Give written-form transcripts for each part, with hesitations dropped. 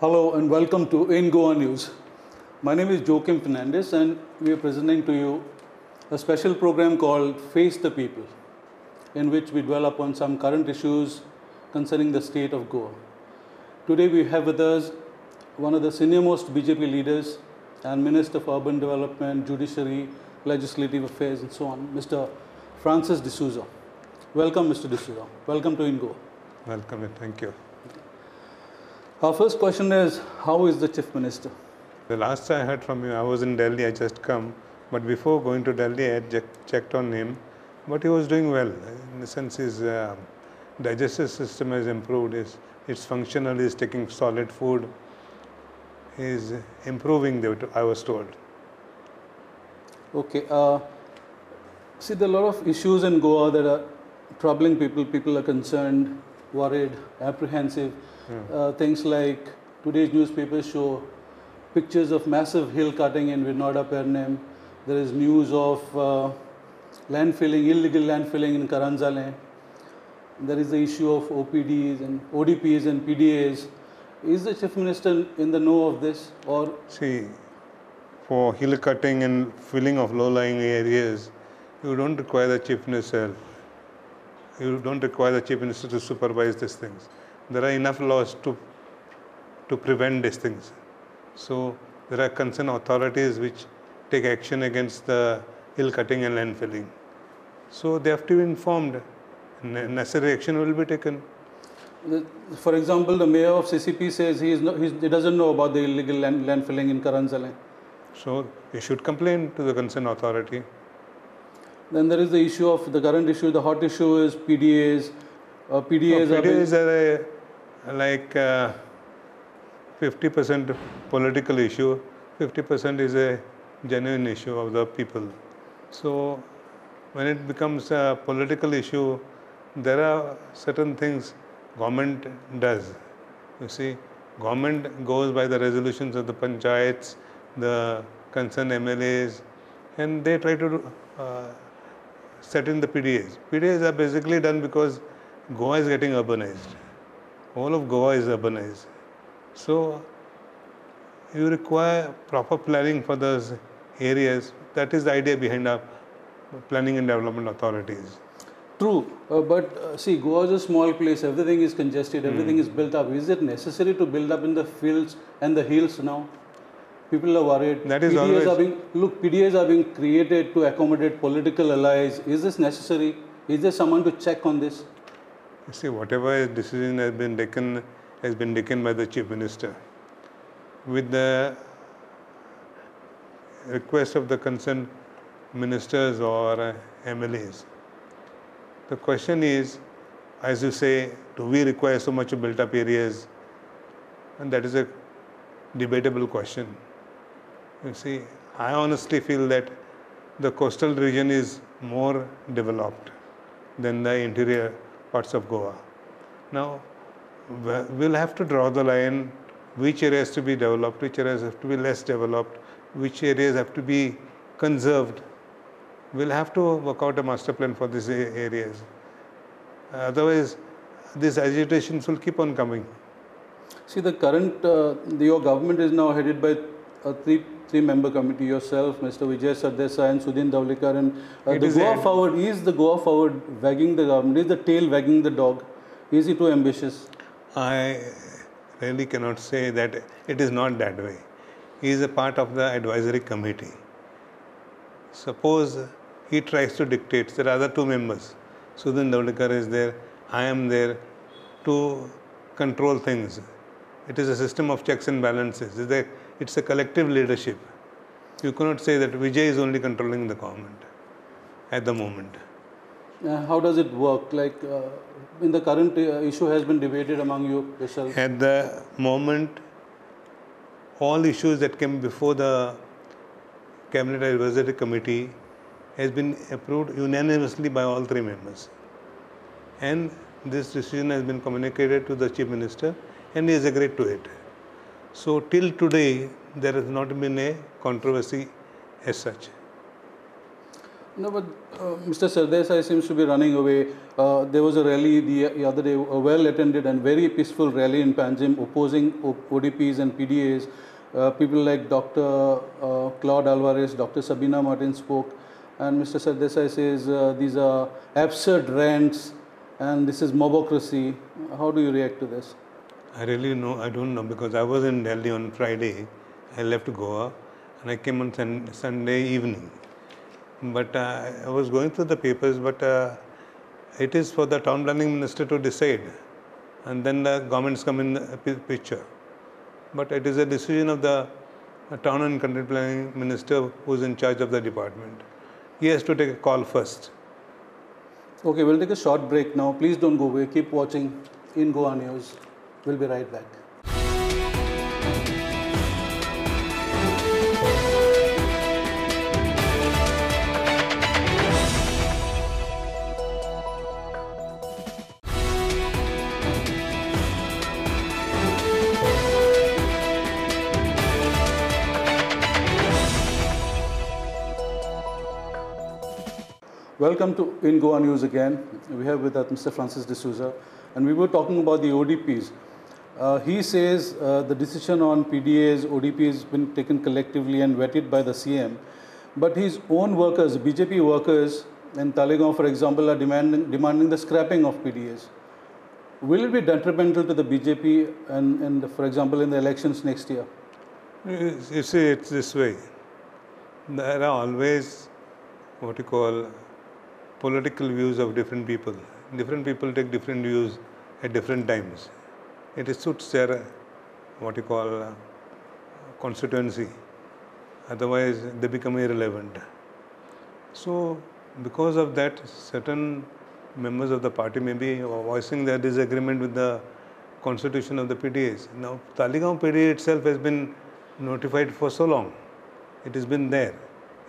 Hello and welcome to In Goa News. My name is Joaquim Fernandez and we are presenting to you a special program called Face the People, in which we dwell upon some current issues concerning the state of Goa. Today we have with us one of the senior-most BJP leaders and Minister for Urban Development, Judiciary, Legislative Affairs and so on, Mr. Francis D'Souza. Welcome, Mr. D'Souza. Welcome to In Goa. Welcome, thank you. Our first question is, how is the Chief Minister? The last I heard from you, I was in Delhi, I just come. But before going to Delhi, I had checked on him. But he was doing well. In the sense his digestive system has improved. It's functional, he's taking solid food. He's improving, I was told. Okay. See, there are a lot of issues in Goa that are troubling people. People are concerned, worried, apprehensive. Things like today's newspapers show pictures of massive hill cutting in Virnoda Pernem. There is news of landfilling, illegal landfilling in Karanzale. There is the issue of OPDs and ODPs and PDAs. Is the Chief Minister in the know of this? Or see, for hill cutting and filling of low-lying areas, you don't require the Chief Minister. You don't require the Chief Minister to supervise these things. There are enough laws to prevent these things. So there are concerned authorities which take action against the hill cutting and landfilling. So they have to be informed. Necessary action will be taken. For example, the mayor of CCP says he doesn't know about the illegal landfilling in Karanzale. So he should complain to the concerned authority. Then there is the issue of the current issue. The hot issue is PDAs. PDAs are like 50% political issue, 50% is a genuine issue of the people. So when it becomes a political issue, there are certain things government does. You see, government goes by the resolutions of the panchayats, the concerned MLAs, and they try to set in the PDAs. PDAs are basically done because Goa is getting urbanized. All of Goa is urbanized. So you require proper planning for those areas. That is the idea behind our planning and development authorities. True, but see, Goa is a small place. Everything is congested. Everything is built up. Is it necessary to build up in the fields and the hills now? People are worried. That is always... PDAs are being created to accommodate political allies. Is this necessary? Is there someone to check on this? You see, whatever decision has been taken by the Chief Minister, with the request of the concerned ministers or MLAs. The question is, as you say, do we require so much built up areas? And that is a debatable question. You see, I honestly feel that the coastal region is more developed than the interior parts of Goa. Now, we'll have to draw the line which areas to be developed, which areas have to be less developed, which areas have to be conserved. We'll have to work out a master plan for these areas. Otherwise, these agitations will keep on coming. See, the current, your government is now headed by a three-member committee, yourself, Mr. Vijay Sardesai and Sudhin Dhawlikar. And is the Goa Forward wagging the government? Is the tail wagging the dog? Is he too ambitious? I really cannot say that it is not that way. He is a part of the advisory committee. Suppose he tries to dictate, there are other two members. Sudhin Dhawlikar is there, I am there to control things. It is a system of checks and balances. It's a collective leadership. You cannot say that Vijay is only controlling the government at the moment. How does it work? Like in the current issue has been debated among you yourself? At the moment, all issues that came before the Cabinet Advisory Committee has been approved unanimously by all three members. And this decision has been communicated to the Chief Minister and he has agreed to it. So till today, there has not been a controversy as such. No, but Mr. Sardesai seems to be running away. There was a rally the other day, a well-attended and very peaceful rally in Panjim opposing ODPs and PDAs. People like Dr. Claude Alvarez, Dr. Sabina Martin spoke, and Mr. Sardesai says these are absurd rants and this is mobocracy. How do you react to this? I don't know, because I was in Delhi on Friday. I left Goa and I came on Sunday evening. But I was going through the papers, but it is for the town planning minister to decide, and then the governments come in the picture. But it is a decision of the town and country planning minister who is in charge of the department. He has to take a call first. Okay, we'll take a short break now. Please don't go away. Keep watching In Goa News. We'll be right back. Welcome to In Goa News again. We have with us Mr. Francis D'Souza, and we were talking about the ODPs. He says the decision on PDAs, ODPs has been taken collectively and vetted by the CM, but his own workers, BJP workers in Talegaon, for example, are demanding the scrapping of PDAs. Will it be detrimental to the BJP and for example, in the elections next year? You see, it's this way. There are always what you call political views of different people. Different people take different views at different times. It suits their what you call constituency. Otherwise, they become irrelevant. So, because of that, certain members of the party may be voicing their disagreement with the constitution of the PDAs. Now, Talegaon PDA itself has been notified for so long. It has been there.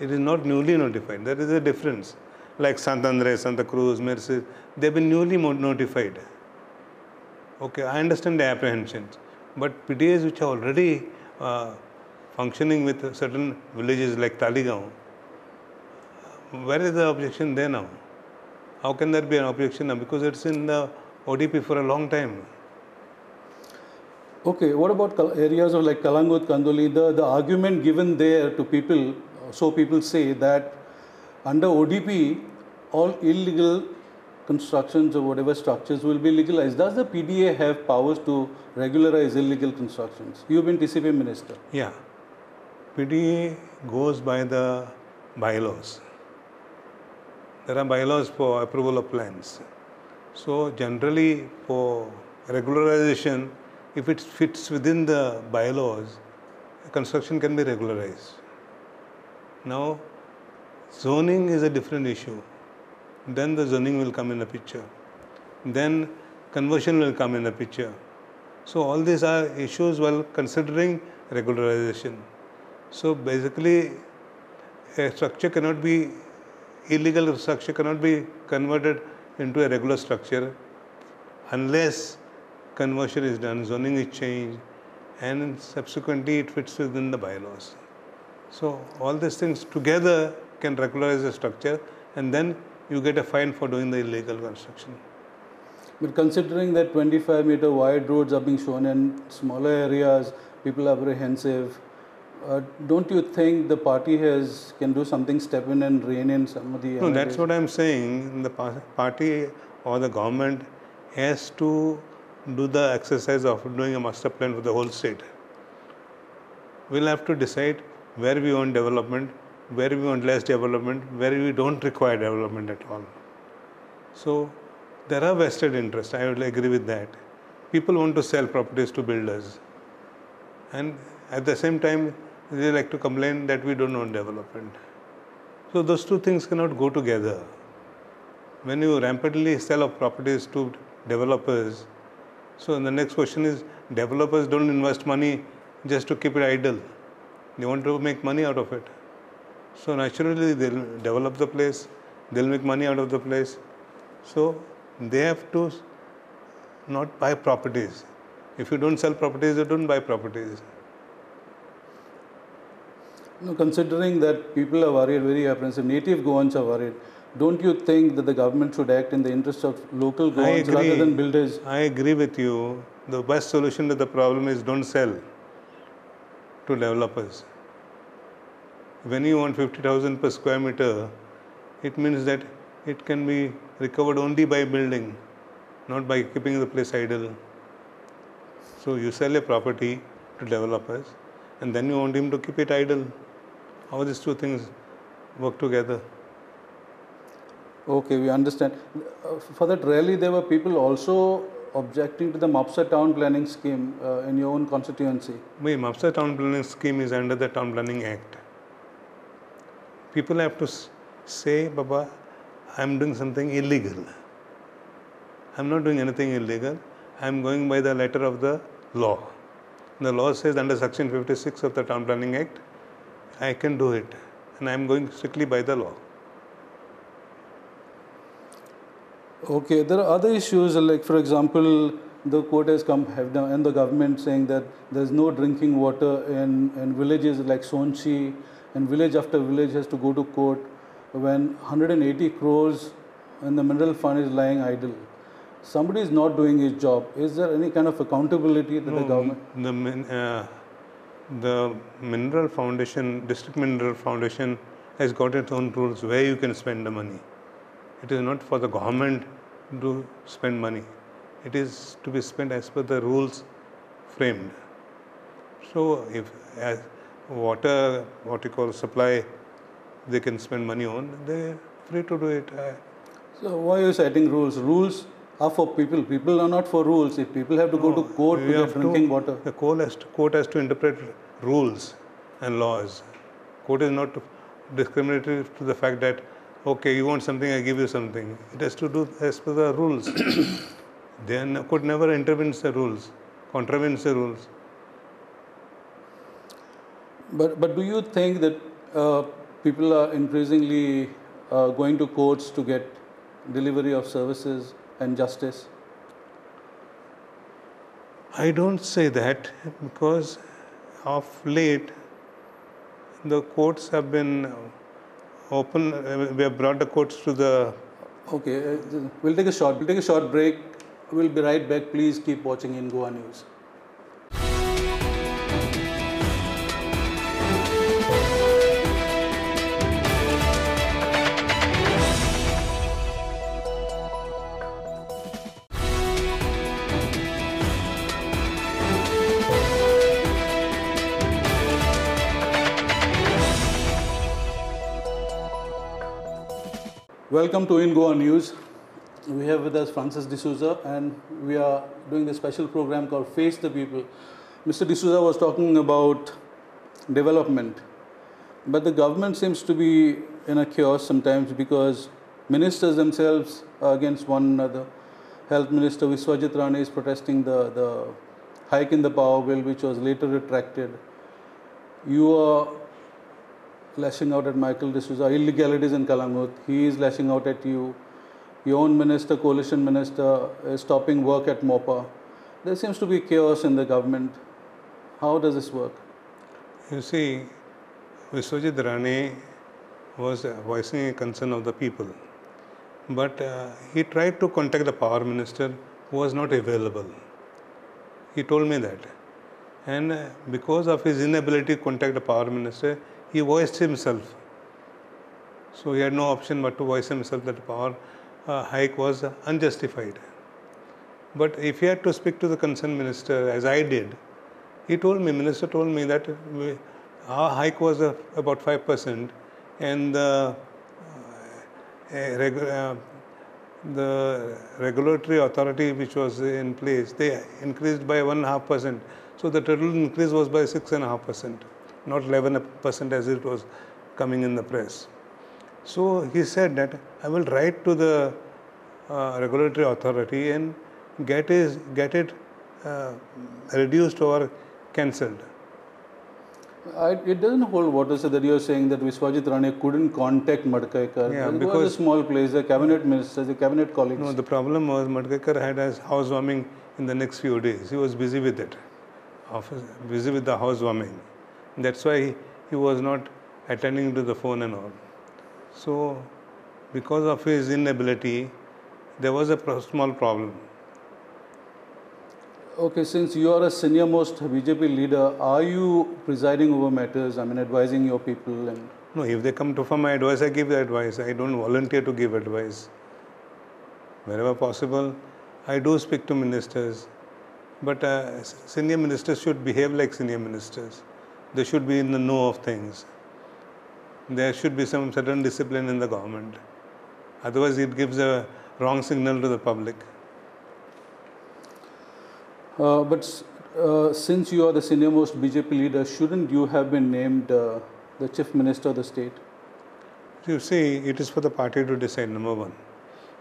It is not newly notified. There is a difference. Like Sant Andres, Santa Cruz, Mercedes, they have been newly notified. Okay, I understand the apprehensions. But PDAs which are already functioning with certain villages like Talegaon, where is the objection there now? How can there be an objection now? Because it's in the ODP for a long time. Okay, what about areas of like Kalangut, Kandoli? The argument given there to people, so people say that under ODP, all illegal constructions or whatever structures will be legalized. Does the PDA have powers to regularize illegal constructions? You've been TCP minister. Yeah. PDA goes by the bylaws. There are bylaws for approval of plans. So generally for regularization, if it fits within the bylaws, construction can be regularized. Now, zoning is a different issue. Then the zoning will come in the picture. Then conversion will come in the picture. So all these are issues while considering regularization. So basically, a structure cannot be, illegal structure cannot be converted into a regular structure unless conversion is done, zoning is changed, and subsequently it fits within the bylaws. So all these things together can regularize the structure, and then you get a fine for doing the illegal construction. But considering that 25-meter wide roads are being shown in smaller areas, people are apprehensive. Don't you think the party can do something, step in and rein in some of the... No, that's what I'm saying. The party or the government has to do the exercise of doing a master plan for the whole state. We'll have to decide where we want development, where we want less development, where we don't require development at all. So there are vested interests, I would agree with that. People want to sell properties to builders, and at the same time they like to complain that we don't want development. So those two things cannot go together. When you rampantly sell properties to developers, so the next question is, developers don't invest money just to keep it idle. They want to make money out of it. So naturally they'll develop the place, they'll make money out of the place. So they have to not buy properties. If you don't sell properties, you don't buy properties. No, considering that people are worried, very apprehensive, native Goans are worried. don't you think that the government should act in the interest of local I governments rather agree. than builders? I agree with you. The best solution to the problem is don't sell to developers. When you want 50,000 per square meter, it means that it can be recovered only by building, not by keeping the place idle. So you sell a property to developers and then you want him to keep it idle. How these two things work together? Okay, we understand. For that rally, there were people also objecting to the Mopsa town planning scheme in your own constituency. Mopsa town planning scheme is under the Town Planning Act. People have to say, Baba, I am doing something illegal. I am not doing anything illegal. I am going by the letter of the law. The law says under section 56 of the Town Planning Act, I can do it. And I am going strictly by the law. Okay, there are other issues like, for example, the court has and the government saying that there's no drinking water in villages like Sonchi, and village after village has to go to court when 180 crores in the mineral fund is lying idle. Somebody is not doing his job. Is there any kind of accountability that the government? The Mineral Foundation, District Mineral Foundation has got its own rules where you can spend the money. It is not for the government to spend money. It is to be spent as per the rules framed. So if as water, what you call supply, they can spend money on, they are free to do it. So why are you citing rules? Rules are for people. People are not for rules. If people have to go to court to get drinking water. The court has to interpret rules and laws. Court is not discriminatory to the fact that, okay, you want something, I give you something. It has to do as per the rules. Then court never intervenes the rules, contravenes the rules. But do you think that people are increasingly going to courts to get delivery of services and justice? I don't say that because of late the courts have been open. We have brought the courts to the. Okay, we'll take a short break. We'll be right back. Please keep watching in Goa News. Welcome to In Goa News. We have with us Francis D'Souza and we are doing a special program called Face the People. Mr. D'Souza was talking about development, but the government seems to be in a chaos sometimes because ministers themselves are against one another. Health Minister Viswajit Rane is protesting the hike in the power bill which was later retracted. You are lashing out at Michael D'Souza, illegalities in Kalangut. He is lashing out at you. Your own minister, coalition minister, is stopping work at MOPA. There seems to be chaos in the government. How does this work? You see, Viswajit Rane was voicing a concern of the people. But he tried to contact the power minister who was not available. He told me that. And because of his inability to contact the power minister, he voiced himself. So he had no option but to voice himself that the power hike was unjustified. But if he had to speak to the concerned minister, as I did, minister told me that our hike was about 5% and the regulatory authority which was in place, they increased by 1.5%. So the total increase was by 6.5%. Not 11% as it was coming in the press. So he said that I will write to the regulatory authority and get it reduced or cancelled. It doesn't hold water, so that you are saying that Viswajit Rane couldn't contact Madkekar. Yeah, it because was a small place, the cabinet ministers, the cabinet colleagues. No, the problem was Madkekar had his housewarming in the next few days. He was busy with it, busy with the housewarming. That's why he was not attending to the phone and all. So because of his inability, there was a small problem. Okay, since you are a senior most BJP leader, are you presiding over matters, I mean advising your people? And No, if they come to for my advice, I give the advice. I don't volunteer to give advice. Wherever possible, I do speak to ministers. But senior ministers should behave like senior ministers. They should be in the know of things. There should be some certain discipline in the government. Otherwise, it gives a wrong signal to the public. Since you are the senior most BJP leader, shouldn't you have been named the chief minister of the state? You see, it is for the party to decide, number one.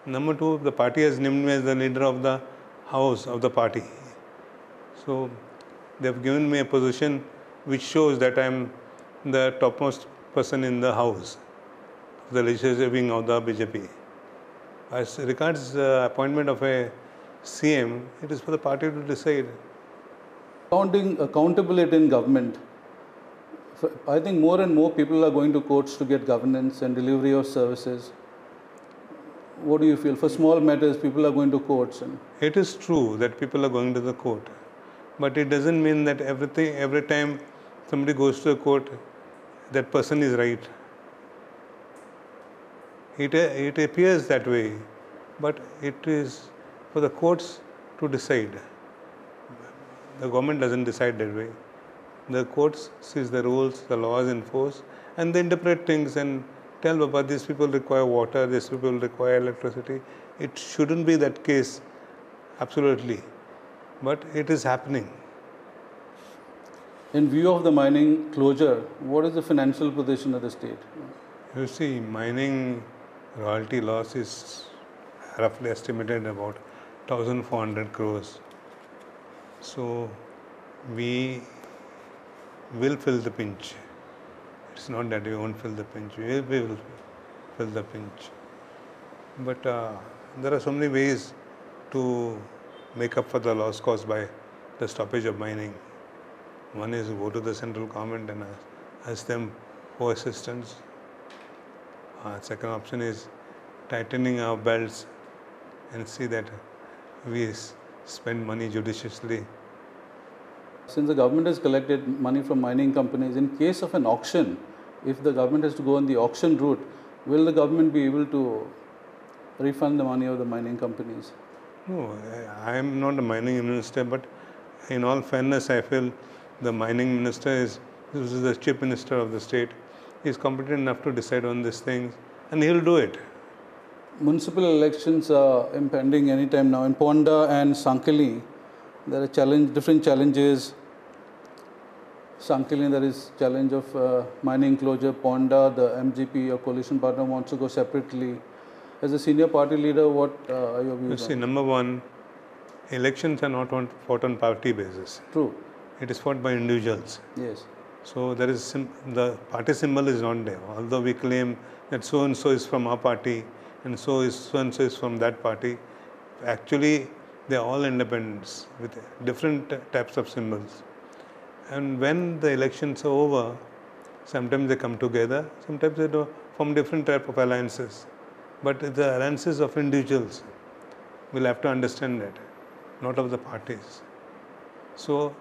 Number two, the party has named me as the leader of the house of the party. So, they have given me a position which shows that I am the topmost person in the house of the legislative wing of the BJP. As regards the appointment of a CM, it is for the party to decide. Accountability in government. I think more and more people are going to courts to get governance and delivery of services. What do you feel? For small matters, people are going to courts. It is true that people are going to the court, but it doesn't mean that every time somebody goes to the court, that person is right. It appears that way, but it is for the courts to decide. The government doesn't decide that way. The courts sees the rules, the laws enforced, and they interpret things and tell Baba, these people require water, these people require electricity. It shouldn't be that case, absolutely, but it is happening. In view of the mining closure, what is the financial position of the state? You see, mining royalty loss is roughly estimated about 1,400 crores. So, we will fill the pinch. It's not that we won't fill the pinch, we will fill the pinch. But there are so many ways to make up for the loss caused by the stoppage of mining. One is go to the central government and ask them for assistance. Second option is tightening our belts and see that we spend money judiciously. Since the government has collected money from mining companies, in case of an auction, if the government has to go on the auction route, will the government be able to refund the money of the mining companies? No, I am not a mining minister, but in all fairness, I feel the mining minister is the chief minister of the state. He is competent enough to decide on these things, and he will do it. Municipal elections are impending anytime now. In Ponda and Sankeli, there are different challenges. Sankeli, there is challenge of mining closure. Ponda, the MGP, your coalition partner, wants to go separately. As a senior party leader, what are your views? You see, number one, elections are not fought on party basis. True. It is fought by individuals. Yes. So there is the party symbol is not there. Although we claim that so and so is from our party and so and so is from that party, actually they are all independents with different types of symbols. And when the elections are over, sometimes they come together, sometimes they form different type of alliances. But the alliances of individuals, we'll have to understand that, not of the parties. So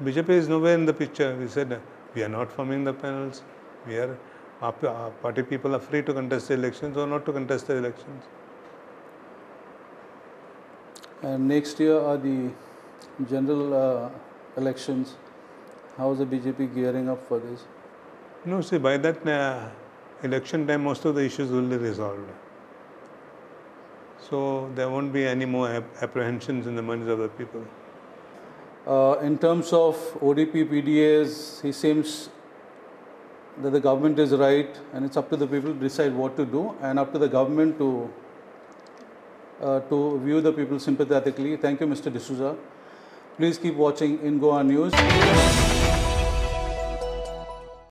BJP is nowhere in the picture. We said we are not forming the panels. Our party people are free to contest the elections or not to contest the elections. And next year are the general elections. How is the BJP gearing up for this? No, see, by that election time, most of the issues will be resolved. So there won't be any more apprehensions in the minds of the people. In terms of ODP, PDAs, he seems that the government is right and it's up to the people to decide what to do and up to the government to view the people sympathetically. Thank you, Mr. D'Souza. Please keep watching In Goa News.